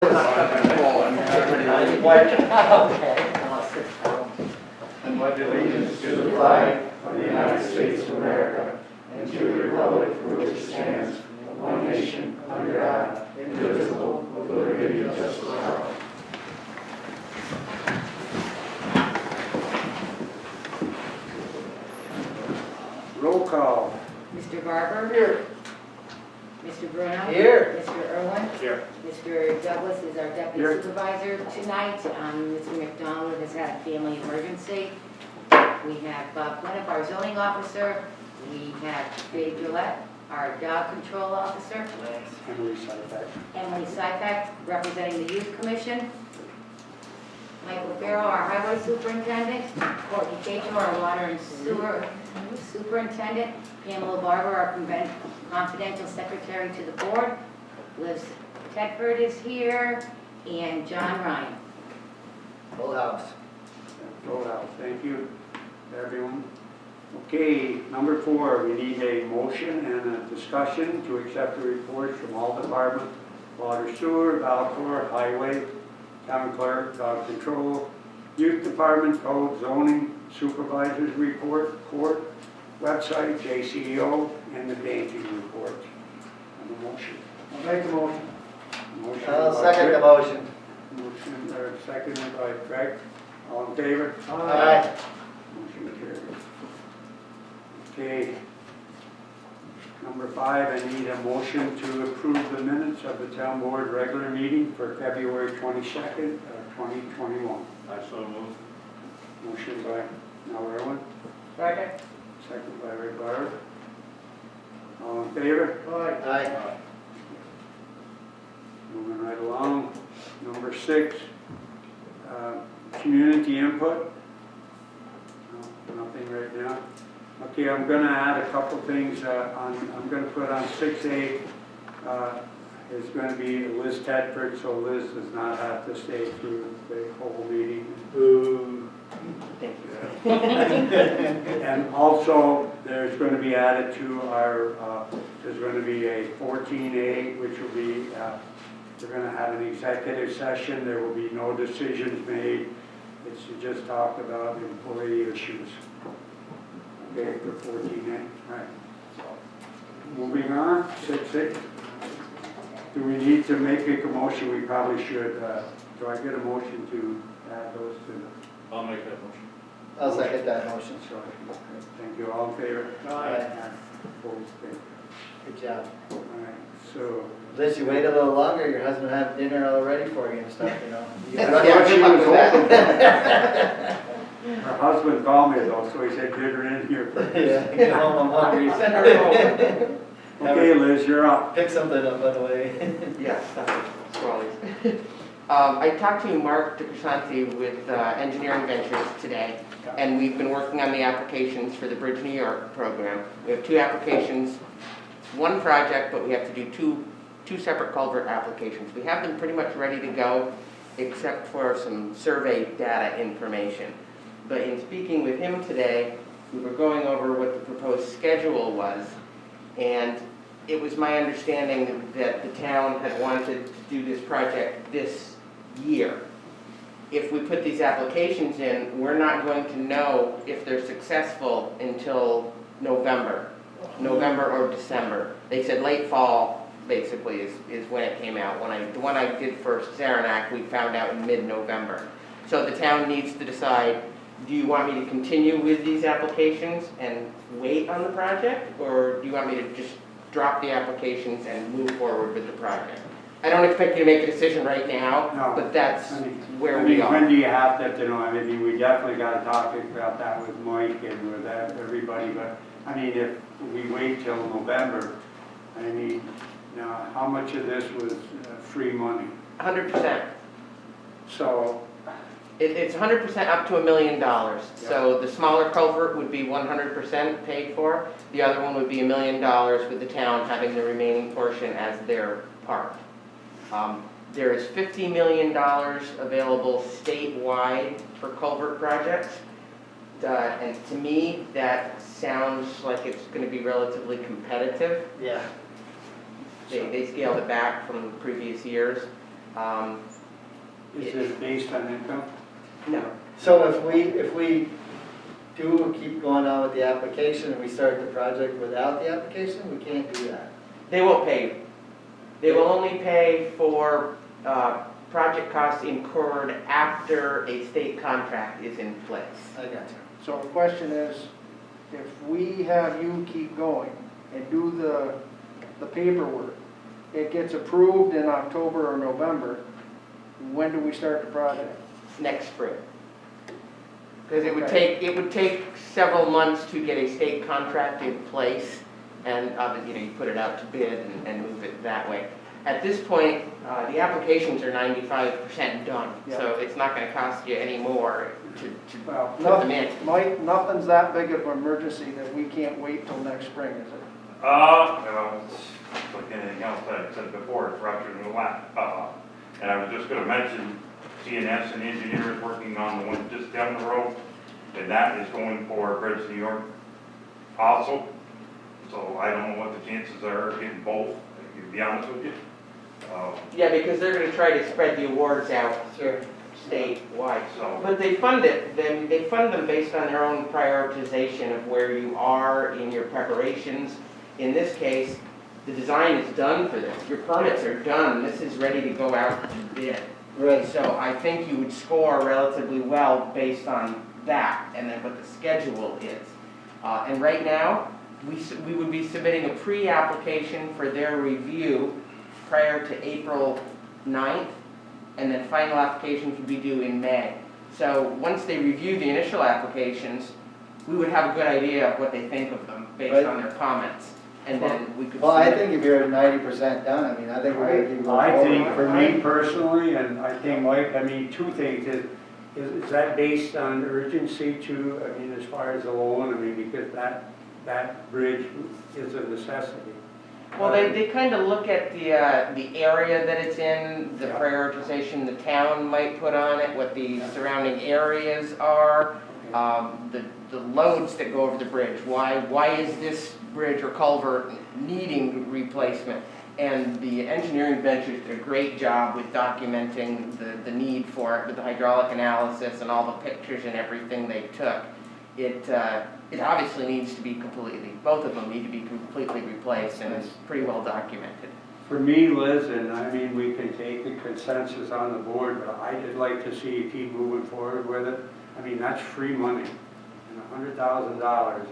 And pledge allegiance to the flag of the United States of America and to the republic for which it stands, one nation, under God, indivisible, with liberty and justice for all. Roll call. Mr. Barber? Here. Mr. Bruno? Here. Mr. Irwin? Here. Mr. Douglas is our deputy Here. supervisor tonight. Mr. McDonald has had a family emergency. We have Bob Plinup, our zoning officer. We have Dave Gillette, our dog control officer. Emily Sypak. Emily Sypak, representing the Youth Commission. Michael Farrell, our highway superintendent. Courtney Cato, our water and sewer superintendent. Pamela Barber, our confidential secretary to the board. Liz Tedford is here, and John Ryan. Full house. Full house, thank you, everyone. Okay, number 4, we need a motion and a discussion to accept the reports from all departments: water, sewer, Valcor, highway, town clerk, dog control, youth department, code, zoning, supervisors report, court, website, JCEO, and the banking report. And the motion. I'll make the motion. Motion I'll by second Rick. the motion. Motion, seconded by Craig. All in favor? Aye. Motion carries. Okay. Number 5, I need a motion to approve the minutes of the town board regular meeting for February 22nd, 2021. I so move. Motion by Now Irwin, Second. second by Rick Barber. All in favor? Aye. Moving right along. Number 6, community input. No, nothing right now. Okay, I'm going to add a couple things I'm going to put on 6A. It's going to be Liz Tedford, so Liz does not have to stay through the whole meeting. Ooh. And also, there's going to be added to our, there's going to be a 14A, which will be, we're going to have an executive session. There will be no decisions made. It's to just talk about employee issues. Okay, for 14A. All right. Moving on, 6A. Do we need to make a motion? We probably should. Do I get a motion to add those to? I'll make that motion. I'll second that motion. Sure. Thank you. All in favor? Aye. Opposed? Thank you. Good job. All right, so. Liz, you wait a little longer, your husband will have dinner all ready for you and stuff, you know. That's what she was hoping for. Her husband called me though, so he said, get her in here first. Yeah, get home, I'm hungry. Send her home. Okay, Liz, you're up. Pick something up on the way. Yes, that's I talked to Mark DeCrisanti with Engineering Ventures today, and we've been working on the applications for the Bridge New York program. We have 2 applications. It's one project, but we have to do two separate culvert applications. We have them pretty much ready to go, except for some survey data information. But in speaking with him today, we were going over what the proposed schedule was, and it was my understanding that the town had wanted to do this project this year. If we put these applications in, we're not going to know if they're successful until November or December. They said late fall, basically, is when it came out. The one I did for Saranac, we found out in mid-November. So the town needs to decide, do you want me to continue with these applications and wait on the project? Or do you want me to just drop the applications and move forward with the project? I don't expect you to make a decision right now, No. but that's where we we are. When do you have that to know? I mean, we definitely got to talk about that with Mike and with everybody, but I mean, if we wait till November, I mean, now, how much of this was free money? 100%. So, It's 100% up to $1 million. So the smaller culvert would be 100% paid for. The other one would be $1 million with the town having the remaining portion as their part. There is $50 million available statewide for culvert projects. And to me, that sounds like it's going to be relatively competitive. Yeah. They scaled it back from previous years. Is it based on income? No. So if we do keep going on with the application and we start the project without the application, we can't do that. They won't pay. They will only pay for project costs incurred after a state contract is in place. I got you. So the question is, if we have you keep going and do the paperwork, it gets approved in October or November, when do we start the project? Next spring. Because it would take several months to get a state contract in place, and you put it out to bid and move it that way. At this point, the applications are 95% done, so it's not going to cost you any more to Well, put them in. Mike, nothing's that big of an emergency that we can't wait till next spring, is it? It's like anything else that I said before, it's ruptured in the lap. And I was just gonna mention CNS and engineers working on the one just down the road, and that is going for Bridge New York also. So I don't know what the chances are of getting both, to be honest with you. Yeah, because they're going to try to spread the awards out statewide. But they fund it. They fund them based on their own prioritization of where you are in your preparations. In this case, the design is done for this. Your permits are done. This is ready to go out to bid. Right. So I think you would score relatively well based on that, and then what the schedule is. And right now, we would be submitting a pre-application for their review prior to April 9th, and then final applications would be due in May. So once they review the initial applications, we would have a good idea of what they think of them based on their comments, and then we could. Well, I think if you're 90% done, I mean, I think we're gonna keep going I think forward. for me personally, and I think Mike, I mean, two things, is that based on urgency too? I mean, as far as the loan, I mean, because that bridge is a necessity. Well, they kind of look at the area that it's in, the prioritization the town might put on it, what the surrounding areas are, the loads that go over the bridge. Why is this bridge or culvert needing replacement? And the engineering ventures did a great job with documenting the need for it with the hydraulic analysis and all the pictures and everything they took. It obviously needs to be both of them need to be completely replaced, and it's pretty well documented. For me, Liz, and I mean, we can take the consensus on the board, but I'd like to see you keep moving forward with it. I mean, that's free money, and $100,000.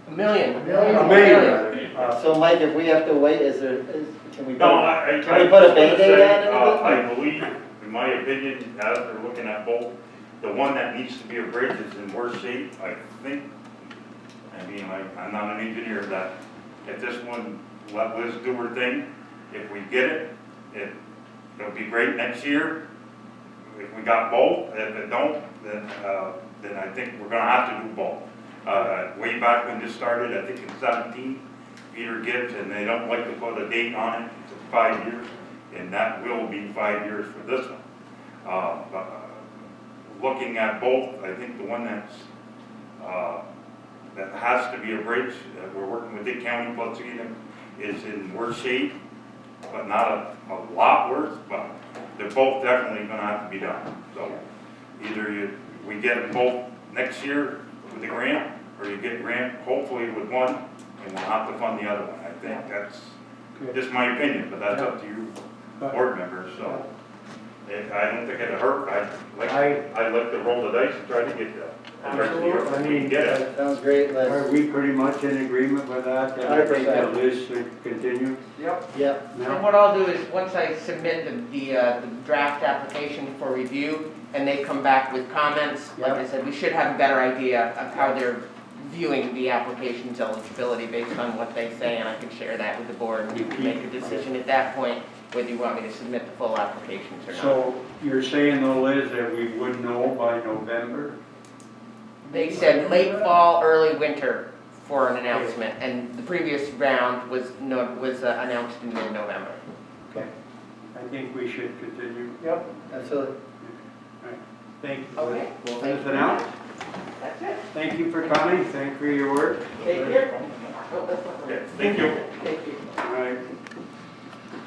A million. A million, rather. So Mike, if we have to wait, can we put No, can we put a Band-Aid on it? I believe, in my opinion, as they're looking at both, the one that needs to be a bridge is in worse shape, I think. I mean, I'm not an engineer, that if this one, let Liz do her thing, if we get it, it'll be great next year. If we got both, if it don't, then I think we're gonna have to do both. Way back when this started, I think in 17, Peter Gibbs, and they don't like to put a date on it, it's 5 years, and that will be 5 years for this one. But looking at both, I think the one that has to be a bridge, we're working with Dick County, plus is in worse shape, but not a lot worse, but they're both definitely gonna have to be done. So either we get them both next year with the grant, or you get grant hopefully with one, and we'll have to fund the other one. I think that's just my opinion, but that's up to you board members, so. I don't think it'd hurt. I'd like to roll the dice and try to get the rest of the year if we can get it. Sounds great, Are Liz. we pretty much in agreement with that? That I think that Liz should continue? Yep. Yep. And what I'll do is, once I submit the draft application for review, and they come back with comments, like I said, we should have a better idea of how they're viewing the application's eligibility based on what they say, and I can share that with the board, and you can make a decision at that point whether you want me to submit the full applications or not. So you're saying though, Liz, that we would know by November? They said late fall, early winter for an announcement, and the previous round was announced in mid-November. Okay. I think we should continue. Yep. Absolutely. Right. Thank you. Okay. Well, anything else? That's it. Thank you for coming. Thank you for your work. Take care. Oh, that's not Okay, thank you. Thank you. All right.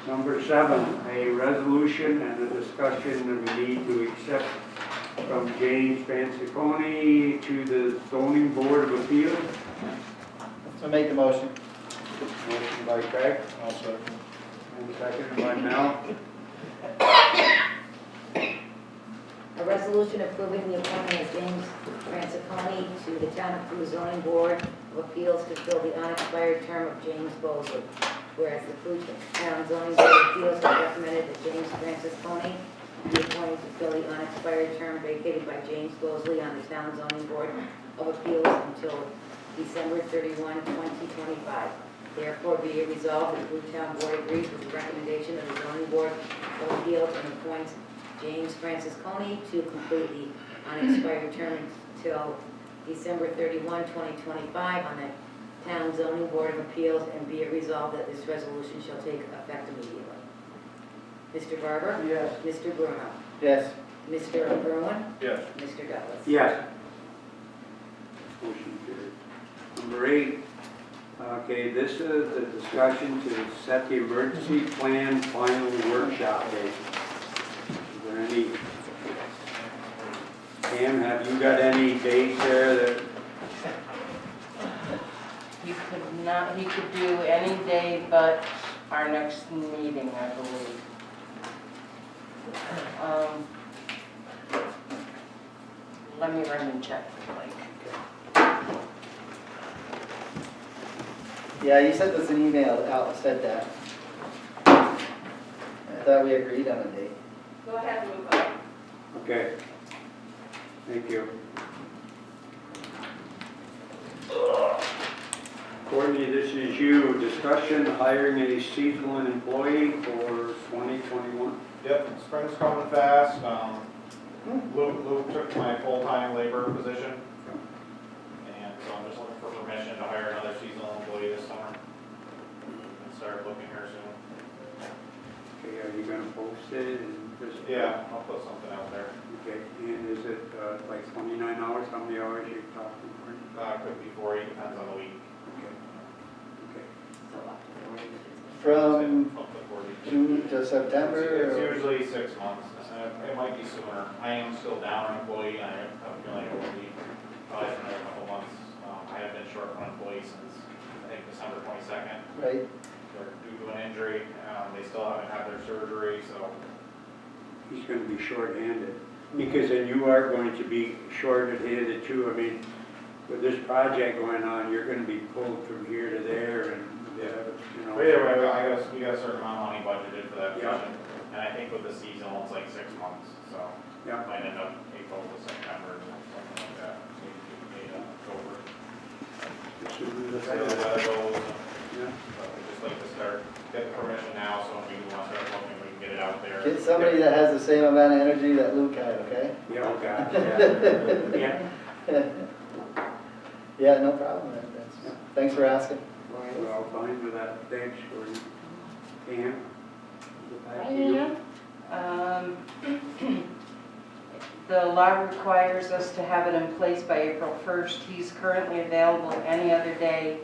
Number 7, a resolution and a discussion that we need to accept from James Francesconi to the zoning board of appeals. So make the motion. Motion by Craig. I'll second. And seconded by Mel. A resolution approving the appointment of James Francesconi to the Town of Peru Zoning Board of Appeals to fill the unexpired term of James Bosley. Whereas the Peru Town Zoning Board of Appeals has recommended that James Francesconi be appointed to fill the unexpired term vacated by James Bosley on the Town Zoning Board of Appeals until December 31, 2025. Therefore, be it resolved, the Peru Town Board agrees with the recommendation of the Zoning Board of Appeals and appoints James Francesconi to complete the unexpired term until December 31, 2025 on the Town Zoning Board of Appeals, and be it resolved that this resolution shall take effect immediately. Mr. Barber? Yes. Mr. Bruno? Yes. Mr. Bruin? Yes. Mr. Douglas? Yes. Motion carried. Number 8, okay, this is the discussion to set the emergency plan final workshop date. Is there any, Pam, have you got any dates there that, He could do any day but our next meeting, I believe. Let me run and check with Blake. Yeah, you sent us an email out, said that. I thought we agreed on a date. Go ahead, move on. okay. Thank you. Courtney, this is you. Discussion hiring a seasonal employee for 2021. Yep, spring's coming fast. Luke took my full-time labor position. And so I'm just looking for permission to hire another seasonal employee this summer. And start looking here soon. Okay, are you gonna post it and just? Yeah, I'll put something out there. Okay, and is it like 29 hours? How many hours are you talking for? Could be 40, depends on the week. Okay. From Up to 40. June to September? It's or- usually 6 months. It might be sooner. I am still down an employee, and I have a feeling it will be probably for another couple months. I have been short one employee since, I think, December 22nd. Right, They're due to an injury. They still haven't had their surgery, so He's gonna be short-handed, because then you are going to be short-handed too. I mean, with this project going on, you're gonna be pulled from here to there and, you know. But yeah, we got a certain amount of money budgeted for that Yeah. position. And I think with the seasonal, it's like 6 months, so Yeah. might end up April to September, something like that. Maybe October. As soon as See how the- the weather goes. Yeah. But we just like to start, get the permission now, so when we want to start looking, we can get it out there. get somebody that has the same amount of energy that Luke had, okay? Yeah, oh God, yeah. Yeah. Yeah, no problem, thanks for asking. We're all fine with that. Thanks, Gordon. Pam? Back to you. The law requires us to have it in place by April 1st. He's currently available any other day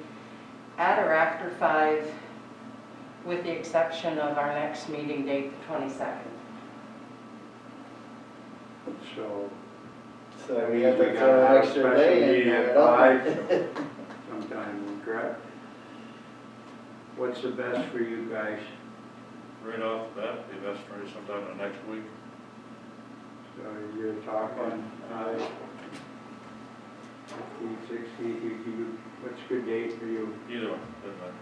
at or after 5, with the exception of our next meeting date, the 22nd. So, So we have to gotta throw have an a extra special day meeting in. at 5 sometime, correct? What's the best for you guys? Right off the bat, be best for you sometime in the next week. So you're talking, 15th, 16th, what's a good date for you? Either one, doesn't matter.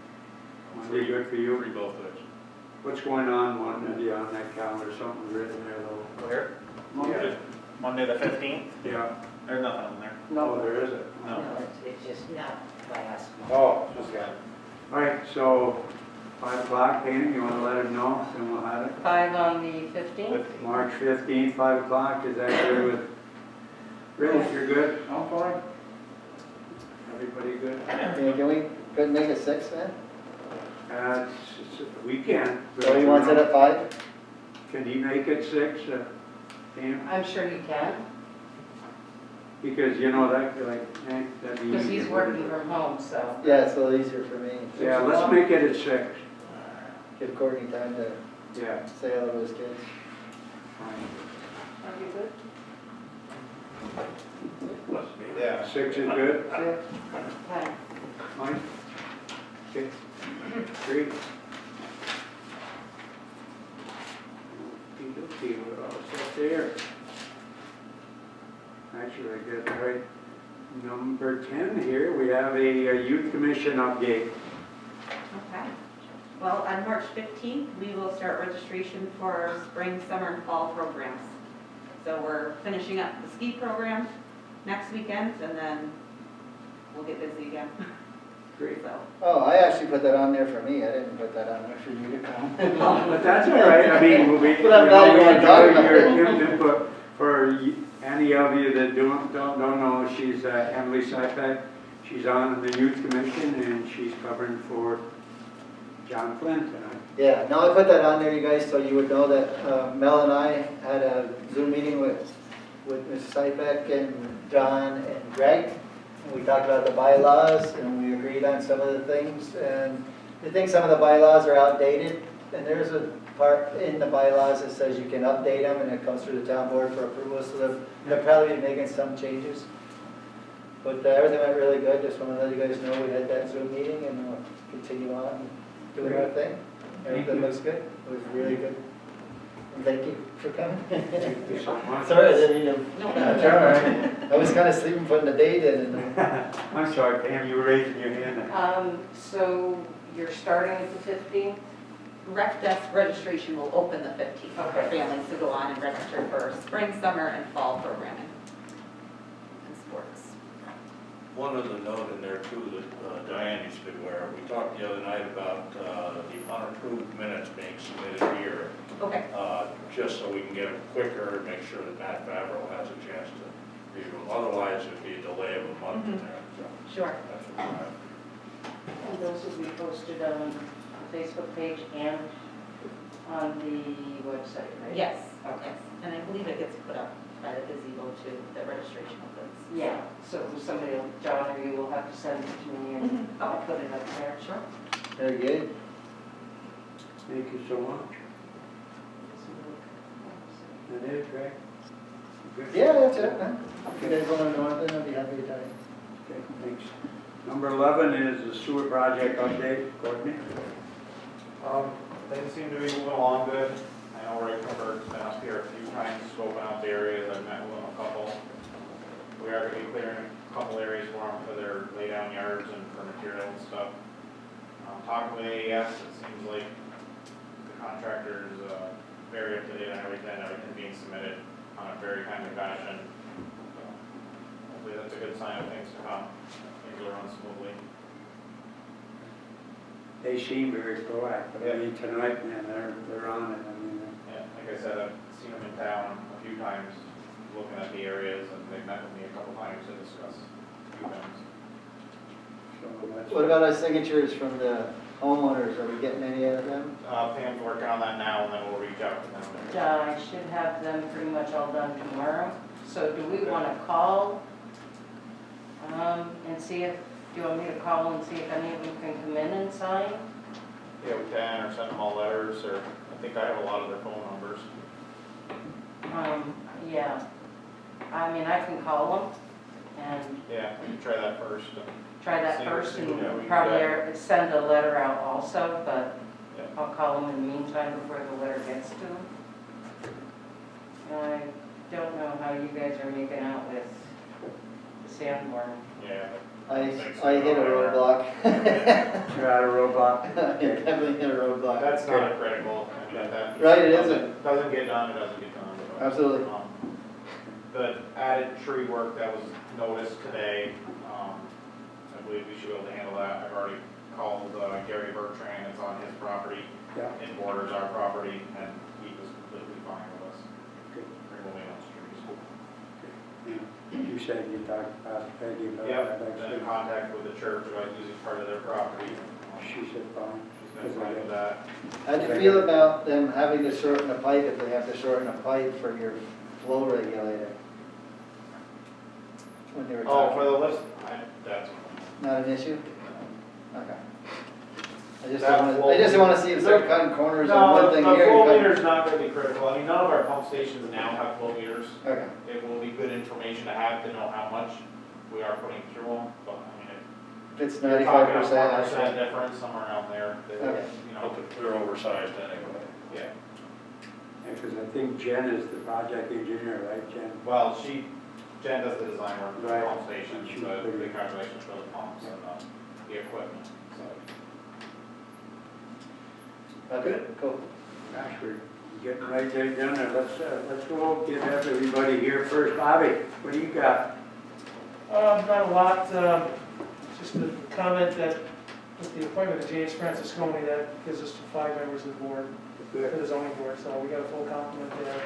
Monday good for you? Free both days. What's going on on that calendar, something written there though? Where? Yeah. Monday the 15th? Yeah, There's nothing on there. no, there isn't. No. No, it's just not by us. Oh, Just got all right, so 5 o'clock, Pam, you want to let him know, then we'll have it? 5 on the 15th? March 15th, 5 o'clock, is that good with, Rich, you're good? I'm fine. Everybody good? Can we, couldn't make it 6 then? We can. So he wants it at 5? Can he make it 6, Pam? I'm sure he can, Because, you know, that'd be because easier. he's working from home, so. Yeah, it's a little easier for me. Yeah, let's make it at 6. Give Courtney time to Yeah. say hello to his kids. Fine. Are you good? Must be. Yeah. 6 is good? Fine. Mike? Okay. 3. Okay, we're all set there. Actually, I got right number 10 here. We have a youth commission update. Okay. Well, on March 15th, we will start registration for our spring, summer, and fall programs. So we're finishing up the ski program next weekend, and then we'll get busy again. Great. So, Oh, I actually put that on there for me. I didn't put that on there for you to come. But that's all right. I mean, we But I'm glad you wanna talk about it. your input. For any of you that don't know, she's Emily Sipek. She's on the youth commission, and she's covering for John Flynn tonight. Yeah, no, I put that on there, you guys, so you would know that Mel and I had a Zoom meeting with Mrs. Sipek and John and Greg. And we talked about the bylaws, and we agreed on some of the things. And I think some of the bylaws are outdated, and there's a part in the bylaws that says you can update them, and it comes through the town board for approval, so they're probably making some changes. But everything went really good. Just want to let you guys know we had that Zoom meeting, and we'll continue on doing our thing. Everything looks good. It was really good. And thank you for coming. Thank you so much. Sorry, I didn't even. No, That's all right. I was kind of sleeping putting the date in. And I'm sorry, Pam, you were raising your hand. So you're starting at the 15th? rec desk registration will open the 15th for Okay. families to go on and register for spring, summer, and fall programming and sports. One other note in there too that Diane needs to be aware of. We talked the other night about the unapproved minutes being submitted here, Okay. just so we can get them quicker and make sure that Matt Favreau has a chance to review them. Otherwise, it'd be a delay of a month in there. So Sure. that's what we're having. And those will be posted on the Facebook page and on the website, right? Yes. Okay. Yes. And I believe it gets put up by the gazebo too, the registration opens. Yeah, so somebody, John or you will have to send it to me and I'll put it up there. Sure. very good. Thank you so much. That is, right? Good? Yeah, that's it, man. If you guys want to know anything, I'll be happy to tell you. Okay, thanks. Number 11 is the sewer project update. Courtney? Things seem to be moving along good. I know Ray Kumberg's been up here a few times, scoping out the areas. I've met with him a couple. We are gonna be clearing a couple areas for them for their lay down yards and for material and stuff. Talking with AES, it seems like the contractor's very up to date on everything being submitted on a very timely fashion. So hopefully that's a good sign of things to come. Things will run smoothly. They seem very proactive. I Yeah. mean, tonight, man, they're on it. I mean, Yeah, like I said, I've seen them in town a few times, looking at the areas, and they've met with me a couple times to discuss a few things. so that's. What about our signatures from the homeowners? Are we getting any out of them? Pam's working on that now, and then we'll reach out to them. I should have them pretty much all done tomorrow. So do we want to call and see if, do you want me to call and see if any of them can come in and sign? Yeah, we can, or send them all letters, or I think I have a lot of their phone numbers. Yeah. I mean, I can call them and Yeah, we can try that first. try that See- first see what we and can probably get. send a letter out also, but Yeah. I'll call them in the meantime before the letter gets to them. I don't know how you guys are making out with the Sanborn. Yeah, I hit a roadblock. You're at a robot. I definitely hit a but roadblock. that's not a critical, I mean, that. Right, it isn't. Doesn't get done, it doesn't get done. but, Absolutely. The added tree work that was noticed today, I believe we should be able to handle that. I've already called Gary Bertrand, it's on his property. Yeah. It borders our property, and he was completely fine with us Good. removing those trees. You said you talked about Peggy about Yep, that. been in contact with the church about using part of their property. She said fine. She's been fine with that. How do you feel about them having to shorten a pipe if they have to shorten a pipe for your flow regulator? When they were Oh, for talking, the list, that's, not an issue? Okay. I just don't wanna see him start cutting corners on No, one the thing here. flow and cut- meter's not gonna be critical. I mean, none of our pump stations now have flow meters. Okay. It will be good information to have to know how much we are putting through them, but I mean, If it's if you're talking a 95%. 1% difference somewhere around there, that, Okay. you know, They're oversized anyway. yeah. Because I think Jen is the project engineer, right, Jen? Well, Jen does the design work for the Right. pump stations, She- the calculations for the pumps and the equipment, so. Okay, cool. Gosh, we're getting right there, down there. Let's go get everybody here first. Bobby, what do you got? Not a lot, just a comment that with the appointment of James Francesconi, that gives us 5 members of the board, for the zoning board, so we got a full complement there.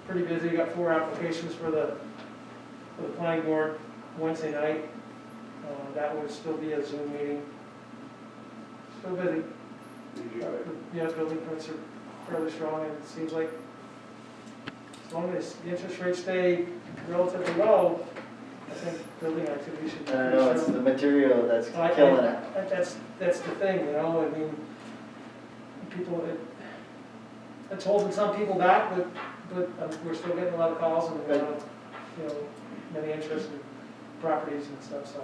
Pretty busy, got 4 applications for the planning board Wednesday night. That would still be a Zoom meeting. Still busy. Yeah, building permits are fairly strong, and it seems like as long as the interest rates stay relatively low, I think building activity should be I pretty know, it's strong. the material that's I- killing it. That's the thing, you know, I mean, people, it's holding some people back, but we're still getting a lot of calls and a lot of, you know, many interest in properties and stuff, so.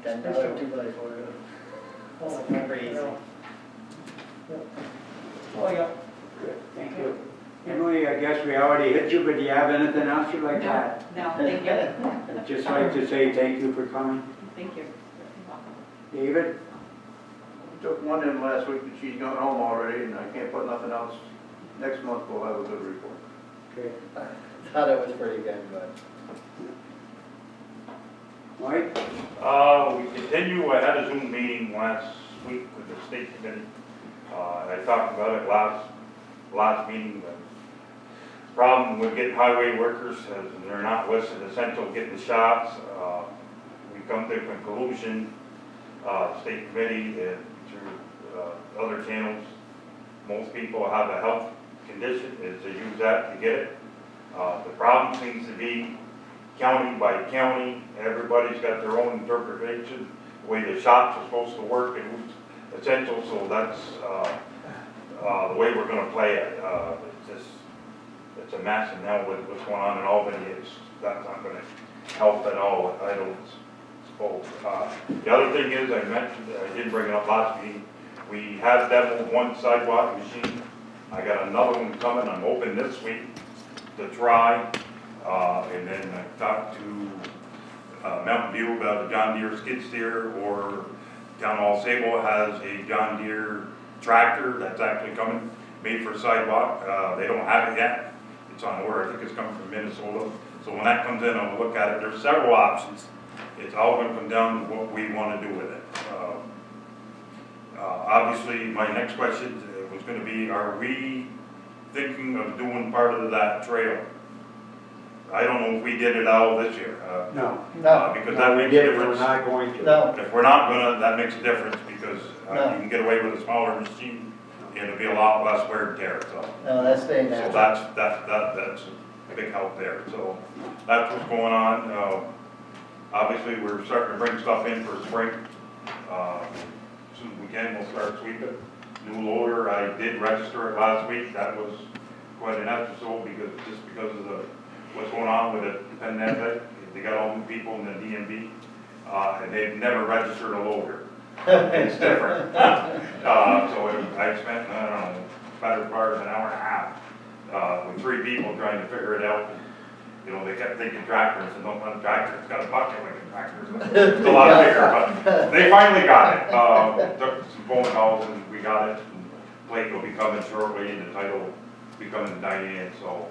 $10 2x4. Oh my God, Crazy. you know. Yeah. All I got. Good, thank you. Emily, I guess we already hit you, but do you have anything else you'd like to add? No, thank you. I'd just like to say thank you for coming. Thank you. David? Took one in last week and she's gone home already and I can't put nothing else. Next month we'll have a good report. Okay. Thought it was pretty good, but. Mike? We continue, I had a Zoom meeting last week with the state committee. I talked about it last meeting, but problem with getting highway workers is they're not listed essential getting the shots. We come to a conclusion, state committee, through other channels, most people have a health condition, is to use that to get it. The problem seems to be county by county, everybody's got their own interpretation, the way the shots are supposed to work and who's essential, so that's the way we're gonna play it. It's a mess, and now with what's going on in Albany, that's not gonna help at all, I don't suppose. The other thing is, I mentioned, I didn't bring it up last meeting, we have demoed one sidewalk machine. I got another one coming, I'm hoping this week to try. And then I talked to Mountain View about a John Deere skid steer, or Town Hall Sable has a John Deere tractor that's actually coming, made for sidewalk. They don't have it yet. It's on order. I think it's coming from Minnesota. So when that comes in, I'll look at it. There's several options. It's all going to come down to what we want to do with it. Obviously, my next question was going to be, are we thinking of doing part of that trail? I don't know if we did it all this year. No. No, Because that makes a We're difference. not going to. no, If we're not gonna, that makes a difference, because No. you can get away with a smaller machine, and it'll be a lot less wear and tear, so. no, that's staying So natural. that's a big help there, so that's what's going on. Obviously, we're starting to bring stuff in for spring. Soon as we can, we'll start sweeping. New loader, I did register it last week, that was quite an episode, because of what's going on with the pandemic. They got all new people in the DMV, and they've never registered a loader. It's different. I spent, I don't know, better part of an hour and a half, with 3 people trying to figure it out. You know, they kept thinking tractor, and said, no, not a tractor, it's got a bucket like a tractor. It's a lot bigger, but they finally got it. Took some phone calls and we got it. And Blake will be coming shortly, and the title will be coming to Diane, so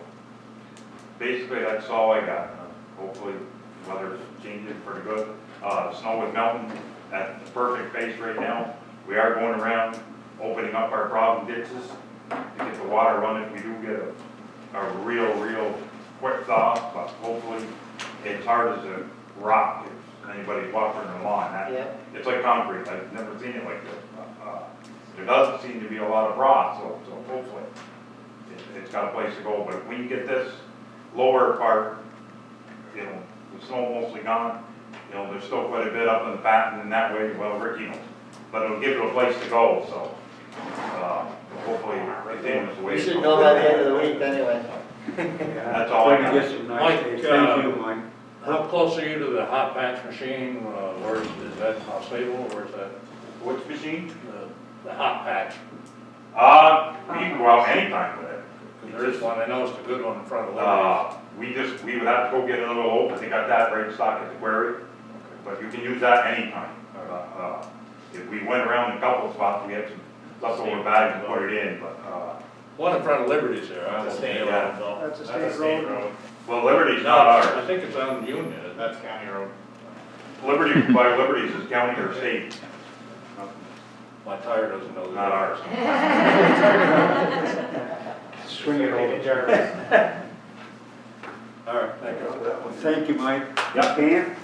basically that's all I got. Hopefully the weather's changing pretty good. Snow is melting at the perfect pace right now. We are going around opening up our problem ditches to get the water running. We do get a real quick thaw, but hopefully it's hard as a rock if anybody's walking the lawn. Yeah. It's like concrete. I've never seen it like this. There doesn't seem to be a lot of frost, so hopefully it's got a place to go. But if we can get this lower part, you know, the snow mostly gone, you know, there's still quite a bit up in the patent, and that way, well, Ricky knows. but it'll give it a place to go, so, hopefully continue the way We it's should going. know by the end of the week anyway. That's all I Try to got. get some nice Mike, days. Thank you, Mike. How close are you to the hot patch machine? Is that how stable, or is that Which machine? the hot patch? We can go out anytime with it. Because there is one, I noticed a good one in front of Liberty's. We would have to go get another loaf, I think I got that right in stock at the quarry, but you can use that anytime. If we went around a couple of spots, we had some leftover bags and put it in, but, One in front of Liberty's there. I That's a won't state name road, it, though. That's a That's a state state road. road. well, Liberty's No, not I ours. think it's on Union. isn't it? That's county road. Liberty, by Liberty's is county or state, My tire doesn't know that. not ours. Swing it over. Jarvis. All right, thank you. Thank you, Mike. Yep. Pam?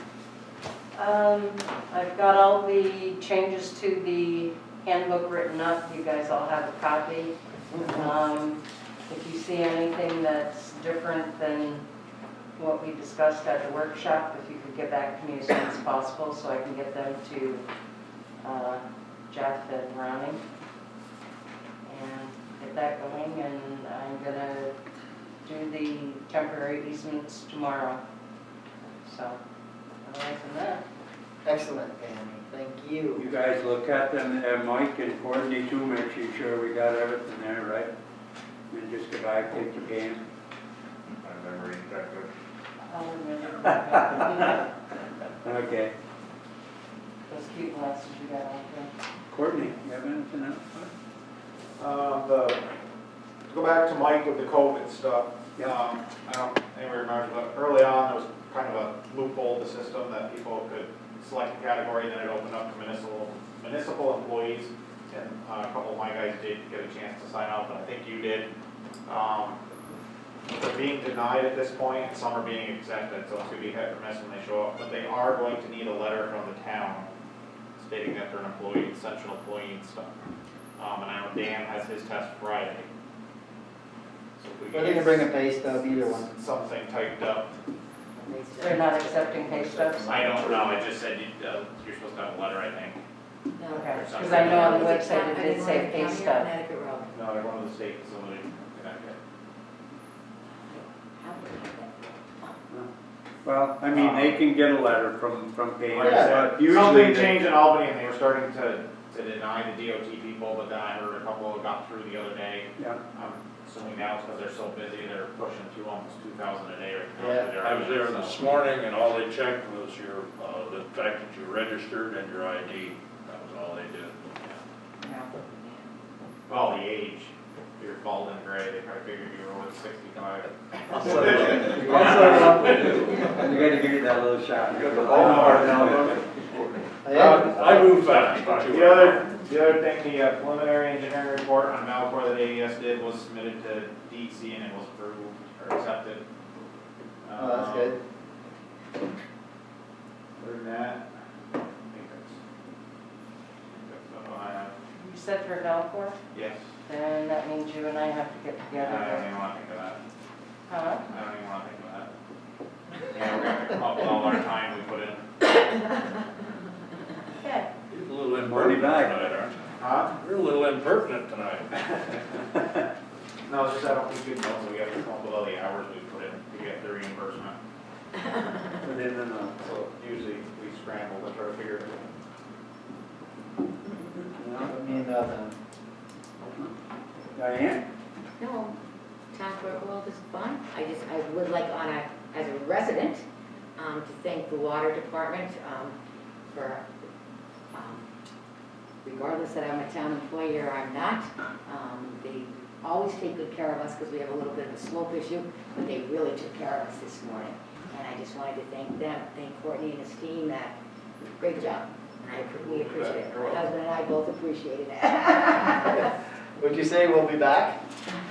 I've got all the changes to the handbook written up, you guys all have a copy. If you see anything that's different than what we discussed at the workshop, if you could get back to me as soon as possible so I can get them to Jeff and Ronnie and get that going, and I'm gonna do the temporary easements tomorrow. So, otherwise than that. Excellent, Pam, thank you. You guys look at them, and Mike and Courtney too, make sure we got everything there, right? And just go back, take your game. My memory ain't that good. I'll remember. Okay. Those cute glasses you got out there. Courtney, you have anything else? To go back to Mike with the COVID stuff. Yeah. I don't, anybody remembers, but early on, there was kind of a loophole to the system that people could select a category, then it opened up to municipal employees. And a couple of my guys did get a chance to sign up, and I think you did. They're being denied at this point, and some are being accepted, so it's gonna be hit or miss when they show up. But they are going to need a letter from the town stating that they're an employee, essential employee and stuff. And I know Dan has his test Friday. So if we Or they can bring a pay stub, either one. something typed up. They're not accepting pay stubs? I don't know, it just said you're supposed to have a letter, I think. Okay, because I know on the website it did say pay stub. No, they're one of the state facilities in Connecticut. Well, I mean, they can get a letter from Pam, Like I but said, usually something they. changed in Albany and they were starting to deny the DOT people, but then I heard a couple got through the other day. Yeah. I'm assuming now it's because they're so busy, they're pushing through almost 2,000 a day right now. Yeah. I was there this morning, and all they checked was your, the fact that you registered and your ID. That was all they did. Well, the age, if you're bald and gray, they probably figured you were over 65. You gotta give it that little shot. I move fast, don't you? The other thing, the preliminary engineering report on Malcor that AES did was submitted to DEC and it was approved or accepted. Oh, that's good. Other than that, I think that's all I have. You said for Valcor, Yes. then that means you and I have to get I together. don't even want to think of that. Huh? I don't even want to think of that. Yeah, we're gonna come up with all our time we put in. Okay. You're a little Money impertinent back. tonight, aren't you? Huh? You're a little impertinent tonight. No, it's just I don't think we know, so we have to come up with all the hours we put in to get the reimbursement. Put in the note. So usually we scramble to try to figure it out. Put me in the, Diane? No, town clerk world is fine. I would like as a resident, to thank the water department, for, regardless that I'm a town employee or I'm not, they always take good care of us because we have a little bit of a slope issue, but they really took care of us this morning. And I just wanted to thank them, thank Courtney and his team, great job. And we appreciate it. My husband and I both appreciated it. would you say we'll be back?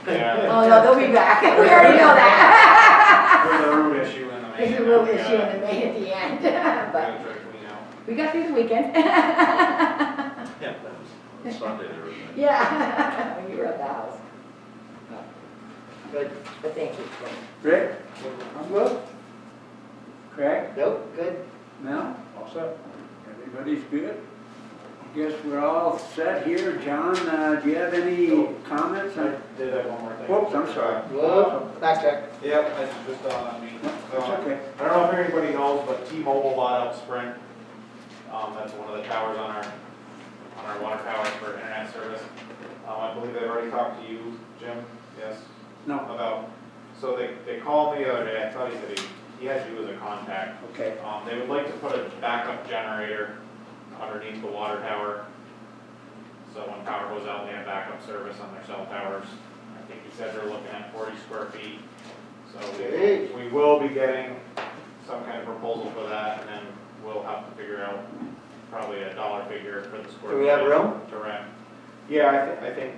Yeah. Oh, no, they'll be back. We already know that. There's a root issue in the main. There's a real issue in the main at the end, Gotta but try to clean out. we got through the weekend. Yeah, that was Sunday there, wasn't it? Yeah, when you were at the house. Good. But thank you. Rick? I'm good. Craig? Nope, good. Mel? All set. Everybody's good? Guess we're all set here. John, do you have any comments? I did have one more thing. Whoops, I'm sorry. Whoa, backtrack. Yep, it's just on me. That's okay. I don't know if anybody knows, but T-Mobile bought out Sprint. That's one of the towers on our water towers for internet service. I believe they've already talked to you, Jim, yes? No. About, so they called me the other day, I thought he said he had you as a contact. Okay. They would like to put a backup generator underneath the water tower. So when power goes out, they have backup service on their cell towers. I think he said they're looking at 40 square feet. So we will be getting some kind of proposal for that, and then we'll have to figure out probably a dollar figure for the square. Do we have foot room? To rent. Yeah, I think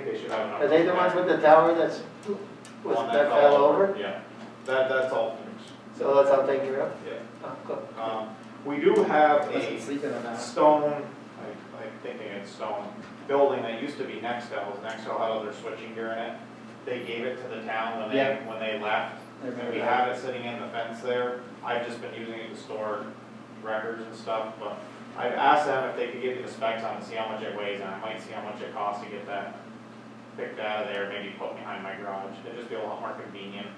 they should have enough. Are they the ones with the tower that fell over? Yeah, that's all finished. So that's all taken care of? Yeah. Oh, cool. We do have Wasn't a sleeping on that. stone, I'm thinking it's stone, building that used to be Nextel's. Nextel had other switching gear in it. They gave it to the town when they left. I remember And we that. have it sitting in the fence there. I've just been using it to store records and stuff, but I've asked them if they could give me the specs on it, see how much it weighs, and I might see how much it costs to get that picked out of there, maybe put behind my garage. It'd just be a lot more convenient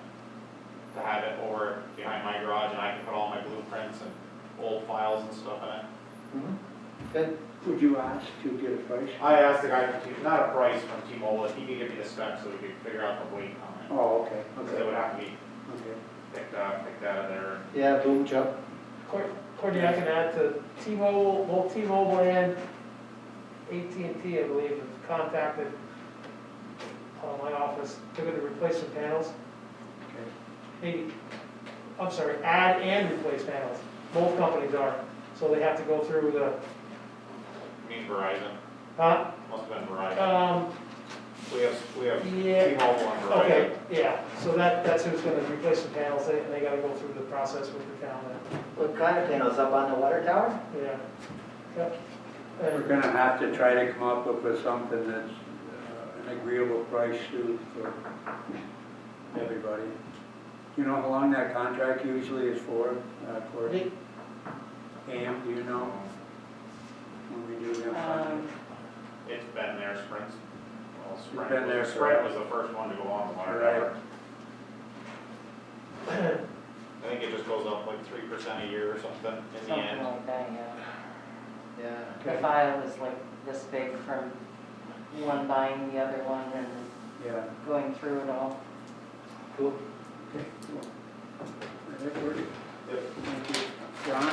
to have it over behind my garage, and I can put all my blueprints and old files and stuff in it. Mhm. Good. Would you ask to get a price? I asked the guy, not a price from T-Mobile, if he could give me the specs so we could figure out the weight on it. Oh, okay. Because it would have to be Okay. picked out of there. Yeah, boom chuck. Courtney, I can add to T-Mobile, both T-Mobile and AT&T, I believe, have contacted my office. They're gonna replace some panels. Maybe, I'm sorry, add and replace panels. Both companies are. So they have to go through the, You mean Verizon? huh? Must have been Verizon. We have Yeah. T-Mobile and Verizon. Okay, yeah, so that's who's gonna replace the panels, and they gotta go through the process with the town. What kind of panels, up on the water tower? Yeah. Yep. We're And gonna have to try to come up with something that's an agreeable price to for everybody. You know how long that contract usually is for, Courtney? Pam, do you know? When we do them contracts? It's been there, Sprint's. Well, been there Sprint was the first one to go on the water Right. tower. I think it just goes up like 3% a year or something in the Something end. like that, yeah. Yeah. The file is like this big from one buying the other one and Yeah. going through it all. Cool. Okay, cool. That works. Yep. Thank you. John?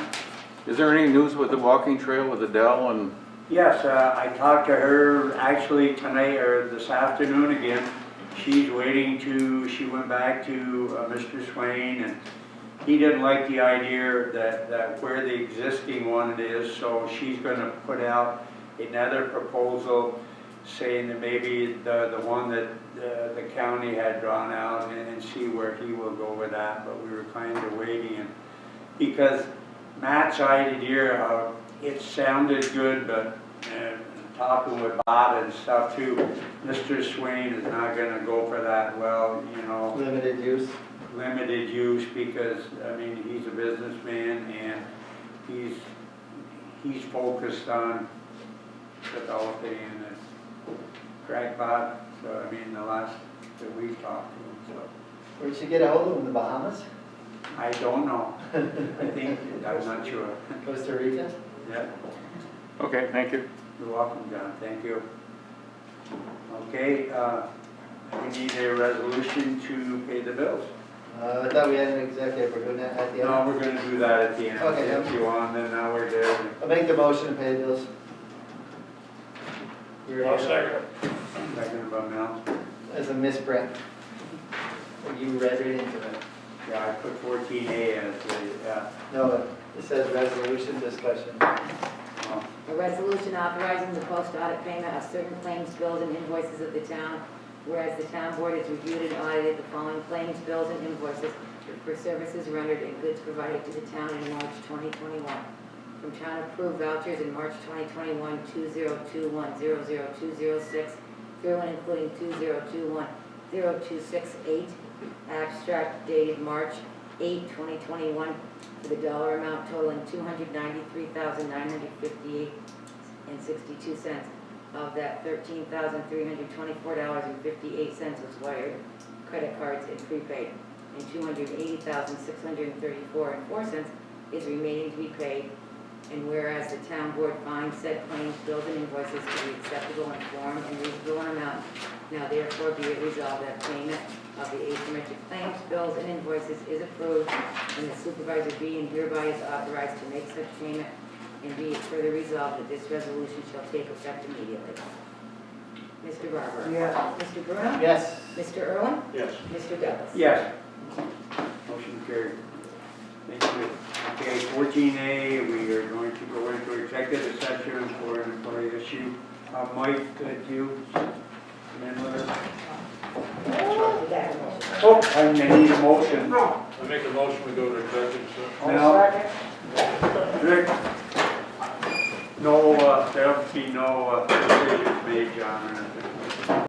Is there any news with the walking trail with Adele and? Yes, I talked to her actually tonight or this afternoon again. She's waiting she went back to Mr. Swain, and he didn't like the idea that where the existing one is, so she's gonna put out another proposal saying that maybe the one that the county had drawn out and see where he will go with that, but we were kind of waiting. And because Matt's idea, it sounded good, but talking with Bob and stuff too, Mr. Swain is not gonna go for that. Well, you know, Limited use. limited use because, I mean, he's a businessman and he's focused on developing and crackpot. So, I mean, the last that we've talked to him, so. Where'd you get a hold of them, the Bahamas? I don't know. I think, I'm not sure. Costa Rica? Yeah, Okay, thank you. you're welcome, John, thank you. Okay, we need a resolution to pay the bills. I thought we had an executive, we're doing that at the end. No, we're gonna do that at the end, Okay. if you want, then now we're there. I'll make the motion to pay the bills. I'll second. Second by Mel. As a misprint. You read it into it. Yeah, I put 14A as the, yeah. No, it says resolution discussion. Oh, A resolution authorizing the post-audit payment of certain claims, bills, and invoices of the town, whereas the town board has reviewed and audited the following claims, bills, and invoices for services rendered and goods provided to the town in March 2021. From town-approved vouchers in March 2021, 2021-00206, through and including 2021-0268, abstract dated March 8, 2021, for the dollar amount totaling $293,958.62. Of that, $13,324.58 was wired, credit cards and prepaid, and $280,634.04 is remaining to be paid. And whereas the town board finds said claims, bills, and invoices to be acceptable in form and reasonable in amount, now therefore be it resolved that payment of the asymmetric claims, bills, and invoices is approved, and the supervisor be and hereby is authorized to make such payment, and be it further resolved that this resolution shall take effect immediately. Mr. Barber? Yes. Mr. Bruno? Yes. Mr. Irwin? Yes. Mr. Douglas? Yes. Motion carried. Thank you. Okay, 14A, we are going to go into executive session for an employee issue. Mike, could you come in with us? Oh, I need a motion. I make a motion, we go to executive session. Now, Rick, no, there'll be no decisions made, John, or anything.